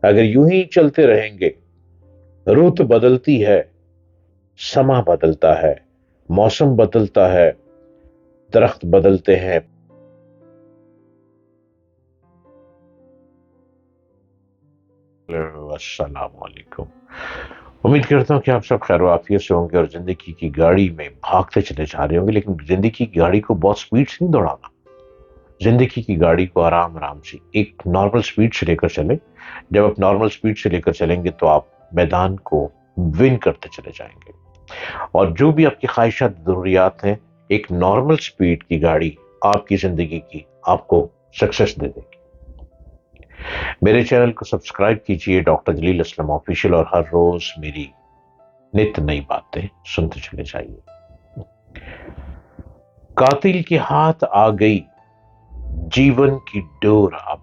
اگر یوں ہی چلتے رہیں گے، رت بدلتی ہے، سما بدلتا ہے، موسم بدلتا ہے، درخت بدلتے ہیں۔ السلام علیکم۔ امید کرتا ہوں کہ آپ سب خیر و عافیت سے ہوں گے اور زندگی کی گاڑی میں بھاگتے چلے جا رہے ہوں گے، لیکن زندگی کی گاڑی کو بہت سپیڈ سے نہیں دوڑانا۔ زندگی کی گاڑی کو آرام آرام سے ایک نارمل سپیڈ سے لے کر چلیں۔ جب آپ نارمل سپیڈ سے لے کر چلیں گے تو آپ میدان کو ون کرتے چلے جائیں گے، اور جو بھی آپ کی خواہشات ضروریات ہیں، ایک نارمل سپیڈ کی گاڑی آپ کی زندگی کی آپ کو سکسس دے دے گی۔ میرے چینل کو سبسکرائب کیجئے، ڈاکٹر جلیل اسلم آفیشیل، اور ہر روز میری نت نئی باتیں سنتے چلے جائیے۔ قاتل کے ہاتھ آ گئی جیون کی ڈور، اب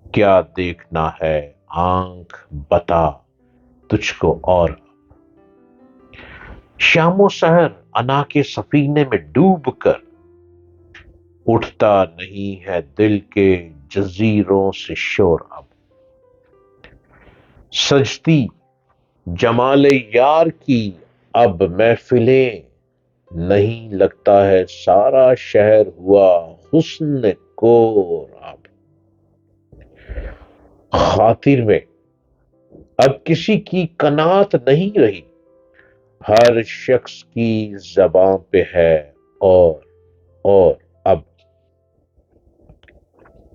کیا دیکھنا ہے آنکھ بتا تجھ کو، اور شام و سحر انا کے سفینے میں ڈوب کر اٹھتا نہیں ہے دل کے جزیروں سے شور، اب سجتی جمال یار کی اب محفلیں، نہیں لگتا ہے سارا شہر ہوا حسن کور، اب خاطر میں اب کسی کی قناعت نہیں رہی، ہر شخص کی زباں پہ ہے اور اب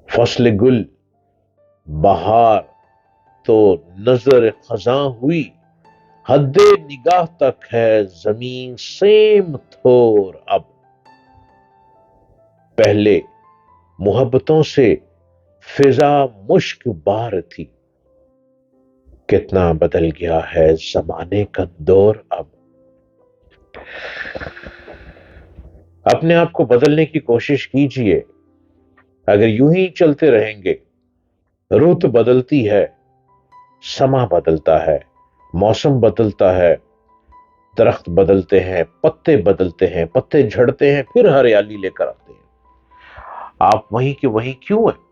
فصل گل بہار تو نظر خزاں ہوئی، حد نگاہ تک ہے زمین سیم تھور، اب پہلے محبتوں سے فضا مشک بار تھی، کتنا بدل گیا ہے زمانے کا دور، اب اپنے آپ کو بدلنے کی کوشش کیجئے۔ اگر یوں ہی چلتے رہیں گے، رت بدلتی ہے، سما بدلتا ہے، موسم بدلتا ہے، درخت بدلتے ہیں، پتے جھڑتے ہیں، پھر ہریالی لے کر آتے ہیں۔ آپ وہیں کے وہیں کیوں ہیں؟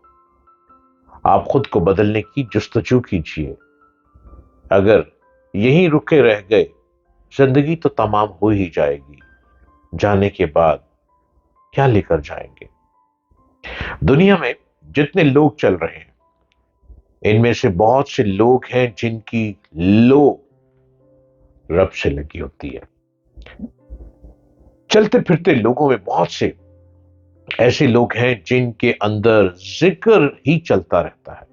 آپ خود کو بدلنے کی جستجو کیجئے۔ اگر یہیں رکے رہ گئے، زندگی تو تمام ہو ہی جائے گی، جانے کے بعد کیا لے کر جائیں گے؟ دنیا میں جتنے لوگ چل رہے ہیں، ان میں سے بہت سے لوگ ہیں جن کی لو رب سے لگی ہوتی ہے۔ چلتے پھرتے لوگوں میں بہت سے ایسے لوگ ہیں جن کے اندر ذکر ہی چلتا رہتا ہے۔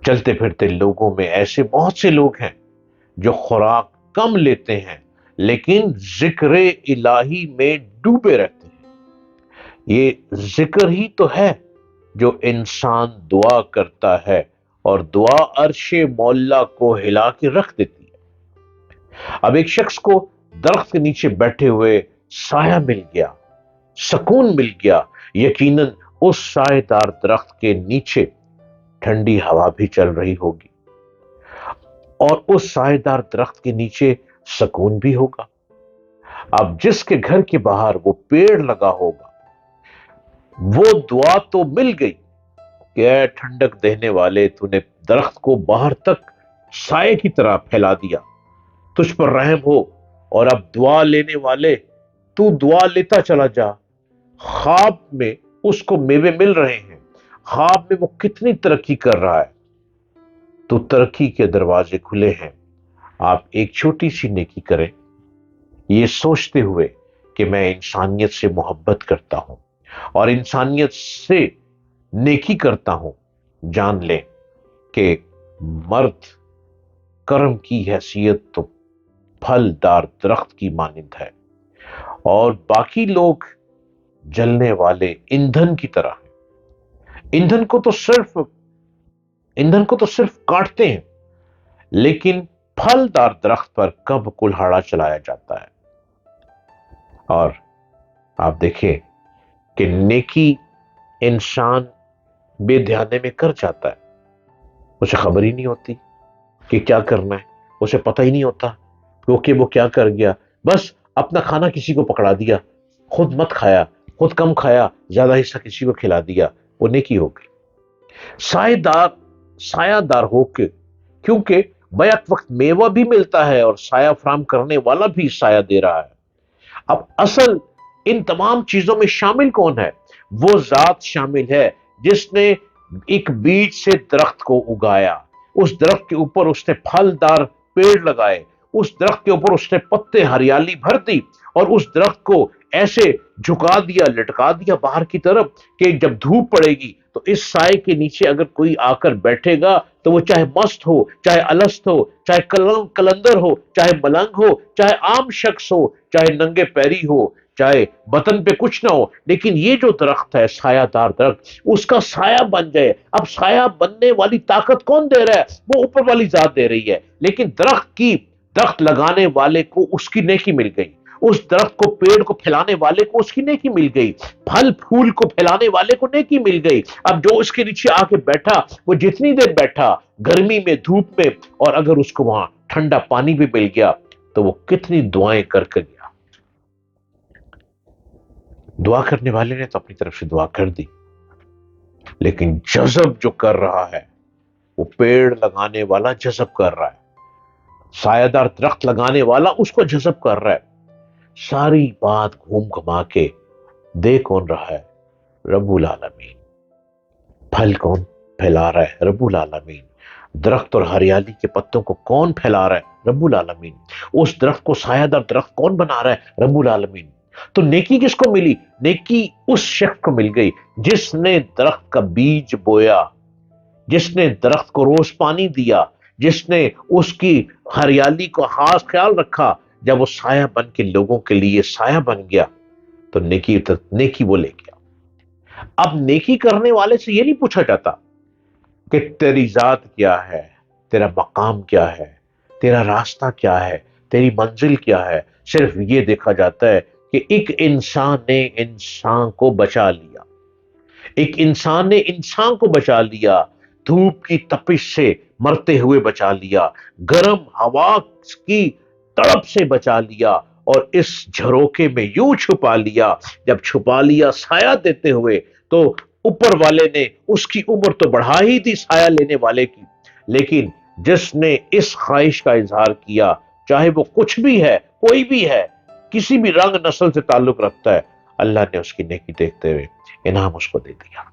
چلتے پھرتے لوگوں میں ایسے بہت سے لوگ ہیں جو خوراک کم لیتے ہیں لیکن ذکر الہی میں ڈوبے رہتے ہیں۔ یہ ذکر ہی تو ہے جو انسان دعا کرتا ہے، اور دعا عرش مولا کو ہلا کے رکھ دیتی ہے۔ اب ایک شخص کو درخت کے نیچے بیٹھے ہوئے سایہ مل گیا، سکون مل گیا، یقیناً اس سایہ دار درخت کے نیچے ٹھنڈی ہوا بھی چل رہی ہوگی، اور اس سایہ دار درخت کے نیچے سکون بھی ہوگا۔ اب جس کے گھر کے باہر وہ پیڑ لگا ہوگا، وہ دعا تو مل گئی کہ اے ٹھنڈک دینے والے، تو نے درخت کو باہر تک سائے کی طرح پھیلا دیا، تجھ پر رحم ہو، اور اب دعا لینے والے تو دعا لیتا چلا جا۔ خواب میں اس کو میوے مل رہے ہیں، خواب میں وہ کتنی ترقی کر رہا ہے، تو ترقی کے دروازے کھلے ہیں۔ آپ ایک چھوٹی سی نیکی کریں، یہ سوچتے ہوئے کہ میں انسانیت سے محبت کرتا ہوں اور انسانیت سے نیکی کرتا ہوں۔ جان لیں کہ مرد کرم کی حیثیت تو پھل دار درخت کی مانند ہے، اور باقی لوگ جلنے والے ایندھن کی طرح ہیں۔ ایندھن کو تو صرف کاٹتے ہیں، لیکن پھل دار درخت پر کب کلہاڑا چلایا جاتا ہے۔ اور آپ دیکھیں کہ نیکی انسان بے دھیانے میں کر جاتا ہے، اسے خبر ہی نہیں ہوتی کہ کیا کرنا ہے، اسے پتہ ہی نہیں ہوتا کہ وہ کیا کر گیا، بس اپنا کھانا کسی کو پکڑا دیا، خود مت کھایا، خود کم کھایا، زیادہ حصہ کسی کو کھلا دیا، وہ نیکی ہو گئی۔ سائے دار سایہ دار ہو کے، کیونکہ بیک وقت میوہ بھی ملتا ہے اور سایہ فراہم کرنے والا بھی سایہ دے رہا ہے۔ اب اصل ان تمام چیزوں میں شامل کون ہے؟ وہ ذات شامل ہے جس نے ایک بیج سے درخت کو اگایا، اس درخت کے اوپر اس نے پھل دار پیڑ لگائے، اس درخت کے اوپر اس نے پتے ہریالی بھر دی، اور اس درخت کو ایسے جھکا دیا، لٹکا دیا باہر کی طرف کہ جب دھوپ پڑے گی تو اس سائے کے نیچے اگر کوئی آ کر بیٹھے گا تو وہ چاہے مست ہو، چاہے الست ہو، چاہے کلندر ہو، چاہے ملنگ ہو، چاہے عام شخص ہو، چاہے ننگے پیری ہو، چاہے بدن پہ کچھ نہ ہو، لیکن یہ جو درخت ہے سایہ دار درخت، اس کا سایہ بن جائے۔ اب سایہ بننے والی طاقت کون دے رہا ہے؟ وہ اوپر والی ذات دے رہی ہے، لیکن درخت لگانے والے کو اس کی نیکی مل گئی، اس درخت کو، پیڑ کو پھیلانے والے کو اس کی نیکی مل گئی، پھل پھول کو پھیلانے والے کو نیکی مل گئی۔ اب جو اس کے نیچے آ کے بیٹھا، وہ جتنی دیر بیٹھا گرمی میں، دھوپ میں، اور اگر اس کو وہاں ٹھنڈا پانی بھی مل گیا تو وہ کتنی دعائیں کر کے گیا۔ دعا کرنے والے نے تو اپنی طرف سے دعا کر دی، لیکن جذب جو کر رہا ہے وہ پیڑ لگانے والا جذب کر رہا ہے، سایہ دار درخت لگانے والا اس کو جذب کر رہا ہے۔ ساری بات گھوم گھما کے دے کون رہا ہے؟ رب العالمین۔ پھل کون پھیلا رہا ہے؟ رب العالمین۔ درخت اور ہریالی کے پتوں کو کون پھیلا رہا ہے؟ رب العالمین۔ اس درخت کو سایہ دار درخت کون بنا رہا ہے؟ رب العالمین۔ تو نیکی کس کو ملی؟ نیکی اس شخص کو مل گئی جس نے درخت کا بیج بویا، جس نے درخت کو روز پانی دیا، جس نے اس کی ہریالی کو خاص خیال رکھا۔ جب وہ سایہ بن کے لوگوں کے لیے سایہ بن گیا تو نیکی وہ لے گیا۔ اب نیکی کرنے والے سے یہ نہیں پوچھا جاتا کہ تیری ذات کیا ہے، تیرا مقام کیا ہے، تیرا راستہ کیا ہے، تیری منزل کیا ہے۔ صرف یہ دیکھا جاتا ہے کہ ایک انسان نے انسان کو بچا لیا، ایک انسان نے انسان کو بچا لیا، دھوپ کی تپش سے مرتے ہوئے بچا لیا، گرم ہوا کی تڑپ سے بچا لیا، اور اس جھروکے میں یوں چھپا لیا۔ جب چھپا لیا سایہ دیتے ہوئے تو اوپر والے نے اس کی عمر تو بڑھا ہی دی سایہ لینے والے کی، لیکن جس نے اس خواہش کا اظہار کیا، چاہے وہ کچھ بھی ہے، کوئی بھی ہے، کسی بھی رنگ نسل سے تعلق رکھتا ہے، اللہ نے اس کی نیکی دیکھتے ہوئے انعام اس کو دے دیا۔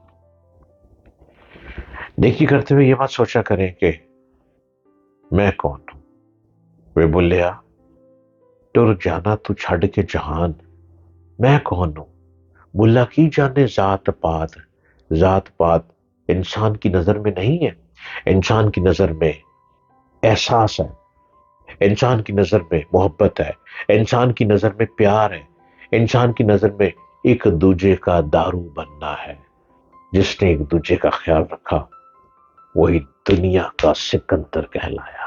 نیکی کرتے ہوئے یہ بات سوچا کریں کہ میں کون ہوں؟ وہ بولیا ٹر جانا تو چھڑ کے جہان، میں کون ہوں؟ ملا کی جانے ذات پات، ذات پات انسان کی نظر میں نہیں ہے، انسان کی نظر میں احساس ہے، انسان کی نظر میں محبت ہے، انسان کی نظر میں پیار ہے، انسان کی نظر میں ایک دوجے کا دارو بننا ہے۔ جس نے ایک دوجے کا خیال رکھا وہی دنیا کا سکندر کہلایا۔